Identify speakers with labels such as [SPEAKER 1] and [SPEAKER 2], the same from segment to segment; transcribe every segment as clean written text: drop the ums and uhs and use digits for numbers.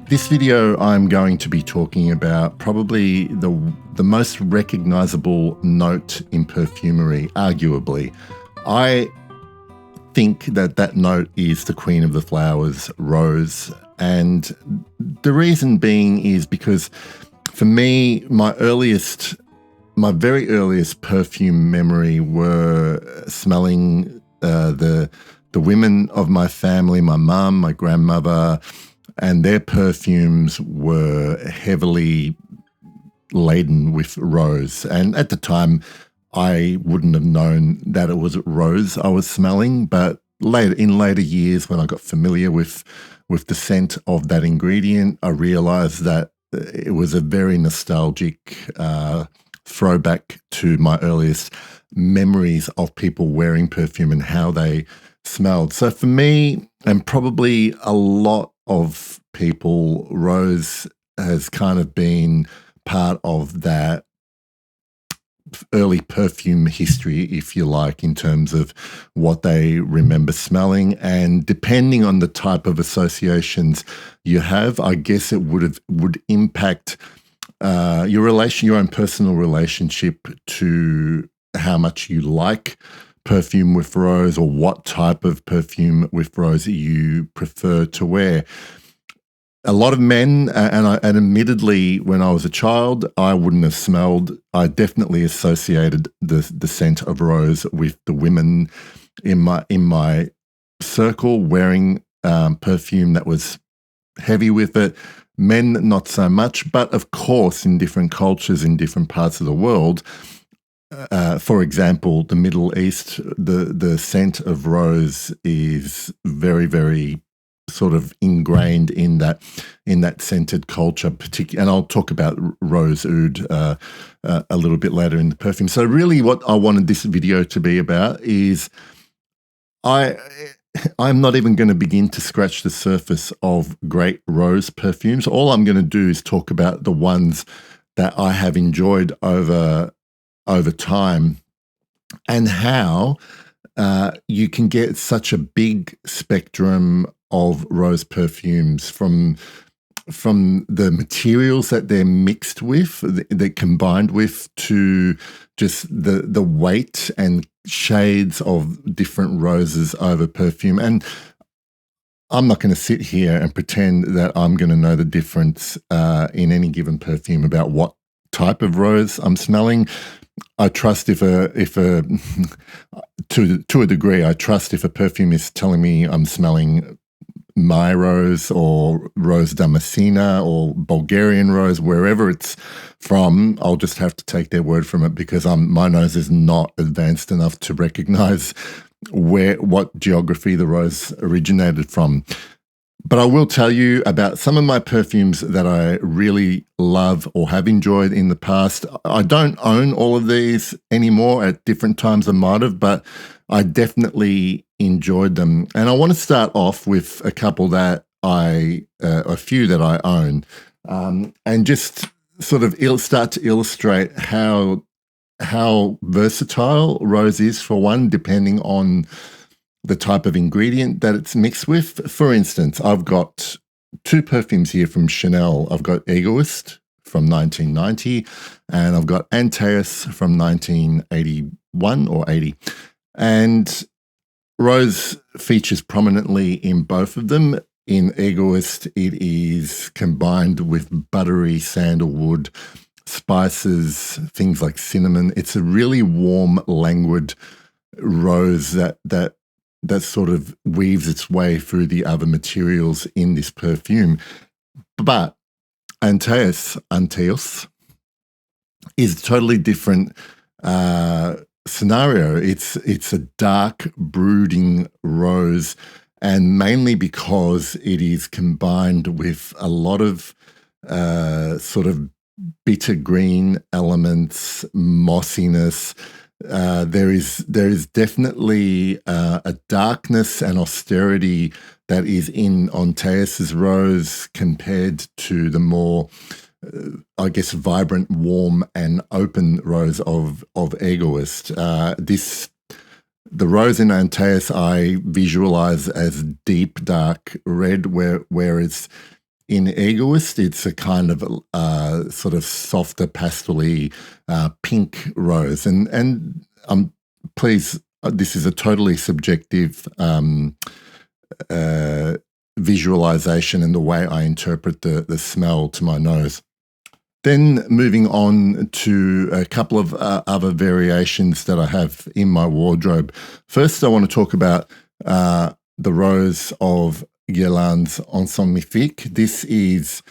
[SPEAKER 1] This video, I'm going to be talking about probably the most recognizable note in perfumery, arguably. I think that note is the queen of the flowers, rose. And the reason being is because for me, my very earliest perfume memory were smelling the women of my family, my mum, my grandmother, and their perfumes were heavily laden with rose. And at the time, I wouldn't have known that it was rose I was smelling, but in later years, when I got familiar with the scent of that ingredient, I realized that it was a very nostalgic throwback to my earliest memories of people wearing perfume and how they smelled. So for me, and probably a lot of people, rose has kind of been part of that early perfume history, if you like, in terms of what they remember smelling. And depending on the type of associations you have, I guess it would impact your own personal relationship to how much you like perfume with rose, or what type of perfume with rose you prefer to wear. A lot of men, and admittedly, when I was a child, I wouldn't have smelled. I definitely associated the scent of rose with the women in my circle wearing perfume that was heavy with it. Men, not so much, but of course, in different cultures in different parts of the world. For example, the Middle East, the scent of rose is very, very sort of ingrained in that scented culture, and I'll talk about rose oud a little bit later in the perfume. So really what I wanted this video to be about is I'm not even going to begin to scratch the surface of great rose perfumes. All I'm going to do is talk about the ones that I have enjoyed over time, and how you can get such a big spectrum of rose perfumes from the materials that they're mixed with, they're combined with, to just the weight and shades of different roses over perfume. And I'm not going to sit here and pretend that I'm going to know the difference in any given perfume about what type of rose I'm smelling. I trust to a degree, I trust if a perfume is telling me I'm smelling my rose or Rose Damascena or Bulgarian rose, wherever it's from, I'll just have to take their word from it, because my nose is not advanced enough to recognize what geography the rose originated from. But I will tell you about some of my perfumes that I really love or have enjoyed in the past. I don't own all of these anymore. At different times I might have, but I definitely enjoyed them. And I want to start off with a few that I own, and just sort of start to illustrate how versatile rose is, for one, depending on the type of ingredient that it's mixed with. For instance, I've got two perfumes here from Chanel. I've got Egoist from 1990, and I've got Anteath from 1981 or 80. And rose features prominently in both of them. In Egoist, it is combined with buttery sandalwood, spices, things like cinnamon. It's a really warm, languid rose that sort of weaves its way through the other materials in this perfume. But Anteath is a totally different scenario. It's a dark, brooding rose, and mainly because it is combined with a lot of sort of bitter green elements, mossiness. There is definitely a darkness and austerity that is in Anteath's rose compared to the more, I guess, vibrant, warm, and open rose of Egoist. The rose in Anteath I visualize as deep, dark red, whereas in Egoist, it's a kind of sort of softer pastel-y pink rose. And please, this is a totally subjective visualization and the way I interpret the smell to my nose. Then moving on to a couple of other variations that I have in my wardrobe. First, I want to talk about the rose of Guerlain's Ensemble Mythique. This is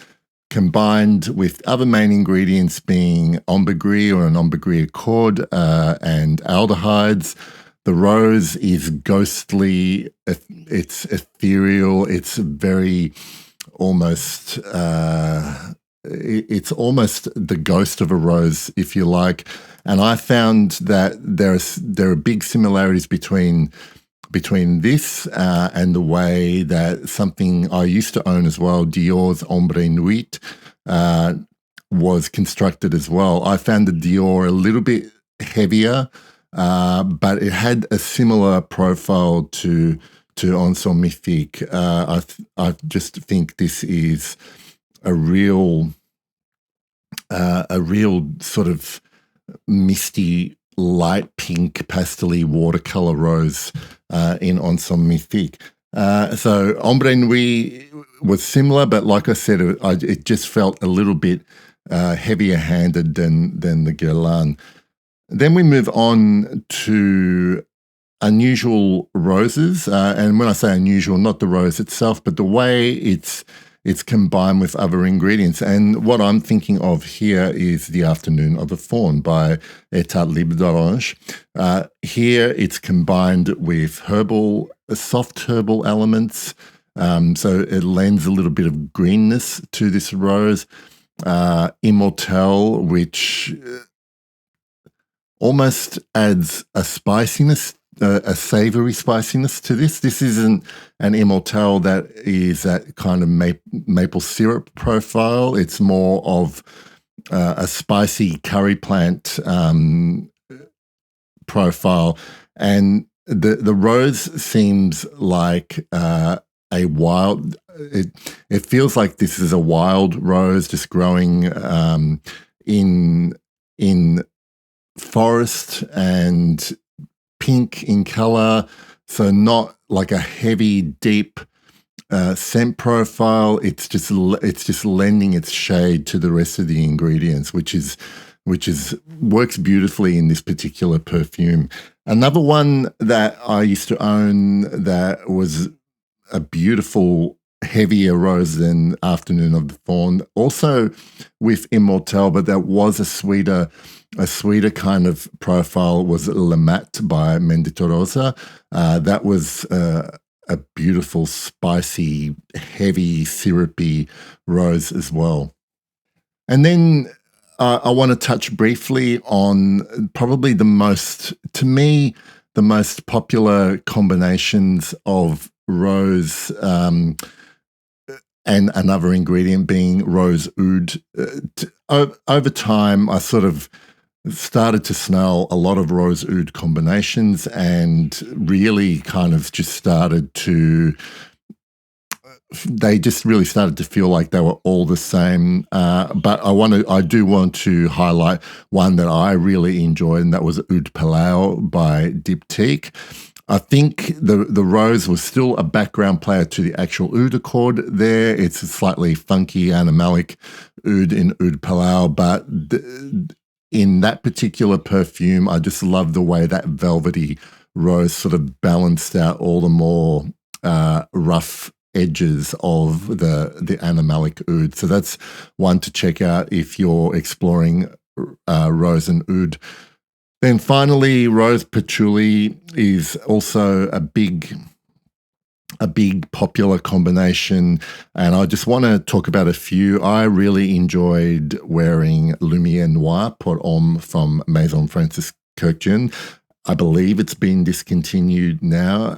[SPEAKER 1] combined with other main ingredients being ambergris or an ambergris accord and aldehydes. The rose is ghostly, it's ethereal, it's very almost, it's almost the ghost of a rose, if you like. And I found that there are big similarities between this and the way that something I used to own as well, Dior's Ombre Nuit, was constructed as well. I found the Dior a little bit heavier, but it had a similar profile to Ensemble Mythique. I just think this is a real sort of misty, light pink, pastel-y watercolor rose in Ensemble Mythique. So Ombre Nuit was similar, but like I said, it just felt a little bit heavier-handed than the Guerlain. Then we move on to unusual roses, and when I say unusual, not the rose itself, but the way it's combined with other ingredients. And what I'm thinking of here is The Afternoon of the Thorn by Anteath Libre. Here it's combined with soft herbal elements, so it lends a little bit of greenness to this rose. Immortelle, which almost adds a spiciness, a savory spiciness to this. This isn't an Immortelle that is that kind of maple syrup profile. It's more of a spicy curry plant profile. And the rose seems like a wild, it feels like this is a wild rose just growing in forest and pink in color, so not like a heavy, deep scent profile. It's just lending its shade to the rest of the ingredients, which works beautifully in this particular perfume. Another one that I used to own that was a beautiful, heavier rose than Afternoon of the Thorn, also with Immortelle, but that was a sweeter kind of profile, was Le Mat by Mendito Rosa. That was a beautiful, spicy, heavy, syrupy rose as well. And then I want to touch briefly on probably the most popular combinations of rose and another ingredient being rose oud. Over time, I sort of started to smell a lot of rose oud combinations and really kind of they just really started to feel like they were all the same. But I do want to highlight one that I really enjoyed, and that was Oud Palau by Diptyque. I think the rose was still a background player to the actual oud accord there. It's a slightly funky, animalic oud in Oud Palau, but in that particular perfume, I just love the way that velvety rose sort of balanced out all the more rough edges of the animalic oud. So that's one to check out if you're exploring rose and oud. Then finally, rose patchouli is also a big popular combination, and I just want to talk about a few. I really enjoyed wearing Lumière Noire Pour Homme from Maison Francis Kurkdjian. I believe it's been discontinued now.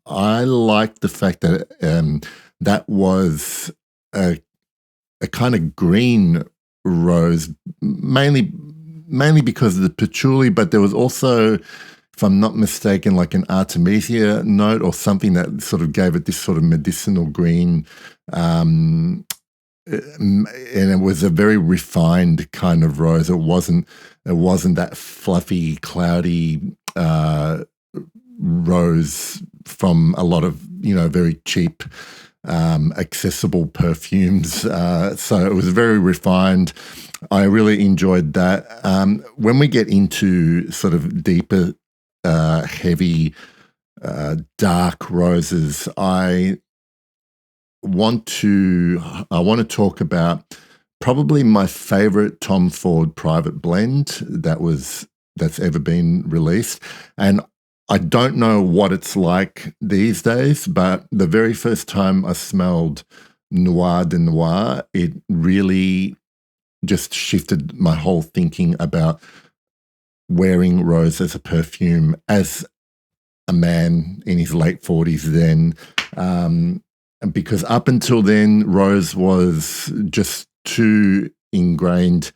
[SPEAKER 1] I like the fact that that was a kind of green rose, mainly because of the patchouli, but there was also, if I'm not mistaken, like an Artemisia note or something that sort of gave it this sort of medicinal green and it was a very refined kind of rose. It wasn't that fluffy, cloudy rose from a lot of, very cheap, accessible perfumes. So it was very refined. I really enjoyed that. When we get into sort of deeper, heavy, dark roses, I want to talk about probably my favorite Tom Ford private blend that's ever been released. And I don't know what it's like these days, but the very first time I smelled Nuit de Noir, it really just shifted my whole thinking about wearing rose as a perfume as a man in his late 40s then. Because up until then, rose was just too ingrained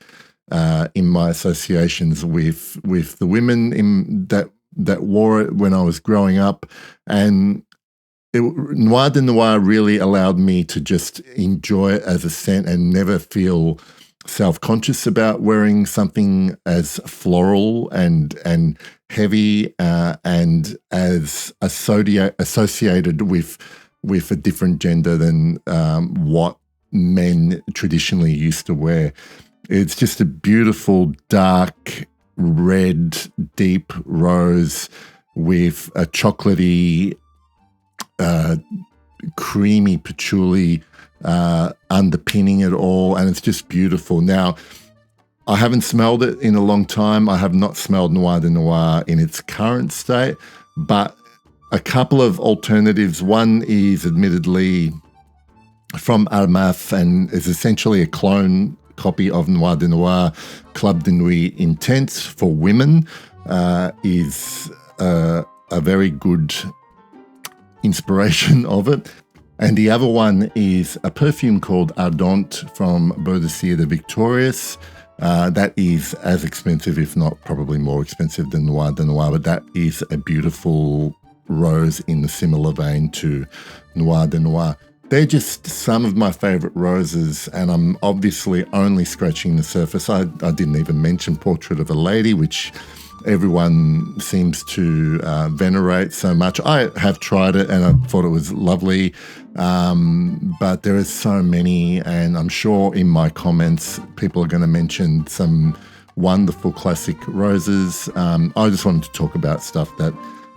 [SPEAKER 1] in my associations with the women that wore it when I was growing up. And Nuit de Noir really allowed me to just enjoy it as a scent and never feel self-conscious about wearing something as floral and heavy and as associated with a different gender than what men traditionally used to wear. It's just a beautiful, dark, red, deep rose with a chocolatey, creamy patchouli underpinning it all, and it's just beautiful. Now, I haven't smelled it in a long time. I have not smelled Nuit de Noir in its current state, but a couple of alternatives. One is admittedly from Anteath and is essentially a clone copy of Nuit de Noir. Club de Nuit Intense for women is a very good inspiration of it. And the other one is a perfume called Ardente from Boudicca de Victorious. That is as expensive, if not probably more expensive than Nuit de Noir, but that is a beautiful rose in the similar vein to Nuit de Noir. They're just some of my favorite roses, and I'm obviously only scratching the surface. I didn't even mention Portrait of a Lady, which everyone seems to venerate so much. I have tried it and I thought it was lovely, but there is so many, and I'm sure in my comments people are going to mention some wonderful classic roses. I just wanted to talk about stuff that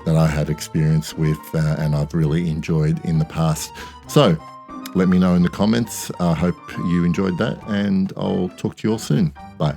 [SPEAKER 1] I have experience with and I've really enjoyed in the past. So let me know in the comments. I hope you enjoyed that, and I'll talk to you all soon. Bye.